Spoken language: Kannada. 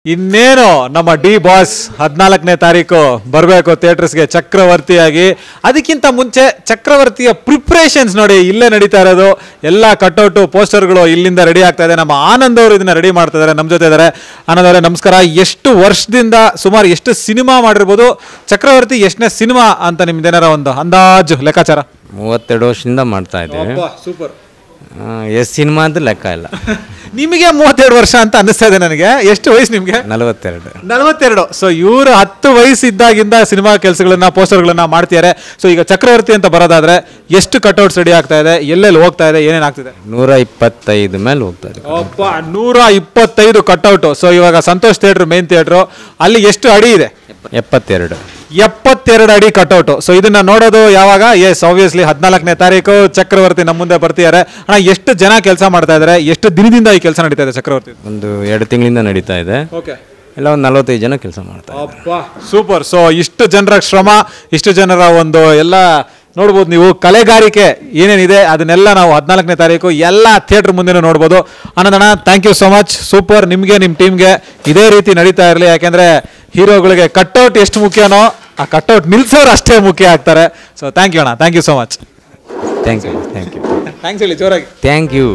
ಇನ್ನೇನು ನಮ್ಮ ಡಿ ಬಾಸ್ 14ನೇ ತಾರೀಕು ಬರಬೇಕು ಥಿಯೇಟರ್ಸ್ಗೆ ಚಕ್ರವರ್ತಿಯಾಗಿ. ಅದಕ್ಕಿಂತ ಮುಂಚೆ ಚಕ್ರವರ್ತಿಯ ಪ್ರಿಪ್ರೇಷನ್ಸ್ ನೋಡಿ ಇಲ್ಲೇ ನಡೀತಾ ಇರೋದು. ಎಲ್ಲ ಕಟ್ಔಟು ಪೋಸ್ಟರ್ಗಳು ಇಲ್ಲಿಂದ ರೆಡಿ ಆಗ್ತಾ ಇದೆ. ನಮ್ಮ ಆನಂದ್ ಅವರು ಇದನ್ನ ರೆಡಿ ಮಾಡ್ತಾ ಇದ್ದಾರೆ, ನಮ್ಮ ಜೊತೆ ಇದ್ದಾರೆ. ಆನಂದ್ ಅವರೇ ನಮಸ್ಕಾರ. ಎಷ್ಟು ವರ್ಷದಿಂದ ಸುಮಾರು ಎಷ್ಟು ಸಿನಿಮಾ ಮಾಡಿರ್ಬೋದು? ಚಕ್ರವರ್ತಿ ಎಷ್ಟನೇ ಸಿನಿಮಾ ಅಂತ ನಿಮ್ದೇನಾರ ಒಂದು ಅಂದಾಜು ಲೆಕ್ಕಾಚಾರ? 32 ವರ್ಷದಿಂದ ಮಾಡ್ತಾ ಇದ್ದೀವಿ. ಸೂಪರ್. ಎಷ್ಟು ಸಿನಿಮಾ ಅಂತ ಲೆಕ್ಕ ಇಲ್ಲ. ನಿಮಗೆ 32 ವರ್ಷ ಅಂತ ಅನ್ನಿಸ್ತಾ ಇದೆ ನನಗೆ. ಎಷ್ಟು ವಯಸ್ಸು ನಿಮಗೆ? 42. ಸೊ ಇವರು 10 ವಯಸ್ಸಿದ್ದಾಗಿಂದ ಸಿನಿಮಾ ಕೆಲಸಗಳನ್ನ ಪೋಸ್ಟರ್ಗಳನ್ನ ಮಾಡ್ತಿದ್ದಾರೆ. ಸೊ ಈಗ ಚಕ್ರವರ್ತಿ ಅಂತ ಬರೋದಾದ್ರೆ ಎಷ್ಟು ಕಟ್ಔಟ್ಸ್ ರೆಡಿ ಆಗ್ತಾ ಇದೆ, ಎಲ್ಲೆಲ್ಲಿ ಹೋಗ್ತಾ ಇದೆ, ಏನೇನು ಆಗ್ತಿದೆ? 125 ಮೇಲೆ ಹೋಗ್ತಾ ಇದೆ. 125 ಕಟ್ಔಟ್. ಸೊ ಇವಾಗ ಸಂತೋಷ್ ಥಿಯೇಟರ್ ಮೇನ್ ಥಿಯೇಟರ್ ಅಲ್ಲಿ ಎಷ್ಟು ಅಡಿ ಇದೆ? 72 ಅಡಿ ಕಟ್ಔಟ್. ಸೊ ಇದನ್ನ ನೋಡೋದು ಯಾವಾಗ? ಎಸ್ ಆಬ್ವಿಯಸ್ಲಿ 14ನೇ ತಾರೀಕು ಚಕ್ರವರ್ತಿ ನಮ್ಮ ಮುಂದೆ ಬರ್ತಿದ್ದಾರೆ. ಅಣ್ಣ ಎಷ್ಟು ಜನ ಕೆಲಸ ಮಾಡ್ತಾ ಇದ್ದಾರೆ, ಎಷ್ಟು ದಿನದಿಂದ ಈ ಕೆಲಸ ನಡೀತಾ ಇದೆ ಚಕ್ರವರ್ತಿ? ಒಂದು 2 ತಿಂಗಳಿಂದ ನಡೀತಾ ಇದೆ. ಎಲ್ಲ ಒಂದು 45 ಜನ ಕೆಲಸ ಮಾಡ್ತಾರೆ. ಸೂಪರ್. ಸೊ ಇಷ್ಟು ಜನರ ಶ್ರಮ, ಇಷ್ಟು ಜನರ ಒಂದು ಎಲ್ಲ ನೋಡ್ಬೋದು ನೀವು, ಕಲೆಗಾರಿಕೆ ಏನೇನಿದೆ ಅದನ್ನೆಲ್ಲ ನಾವು 14ನೇ ತಾರೀಕು ಎಲ್ಲ ಥಿಯೇಟರ್ ಮುಂದೆ ನೋಡ್ಬೋದು. ಆನಂದಣ್ಣ thank you so much. Super. ನಿಮಗೆ ನಿಮ್ಮ ಟೀಮ್ಗೆ ಇದೇ ರೀತಿ ನಡೀತಾ ಇರಲಿ. ಯಾಕೆಂದರೆ ಹೀರೋಗಳಿಗೆ ಕಟ್ಔಟ್ ಎಷ್ಟು ಮುಖ್ಯನೋ ಆ ಕಟ್ಔಟ್ ನಿಲ್ಸೋರು ಅಷ್ಟೇ ಮುಖ್ಯ ಆಗ್ತಾರೆ. ಸೊ ಥ್ಯಾಂಕ್ ಯು ಅಣ್ಣ, thank you so much. Thank you thanks ಹೇಳಿ ಜೋರಾಗಿ. Thank you.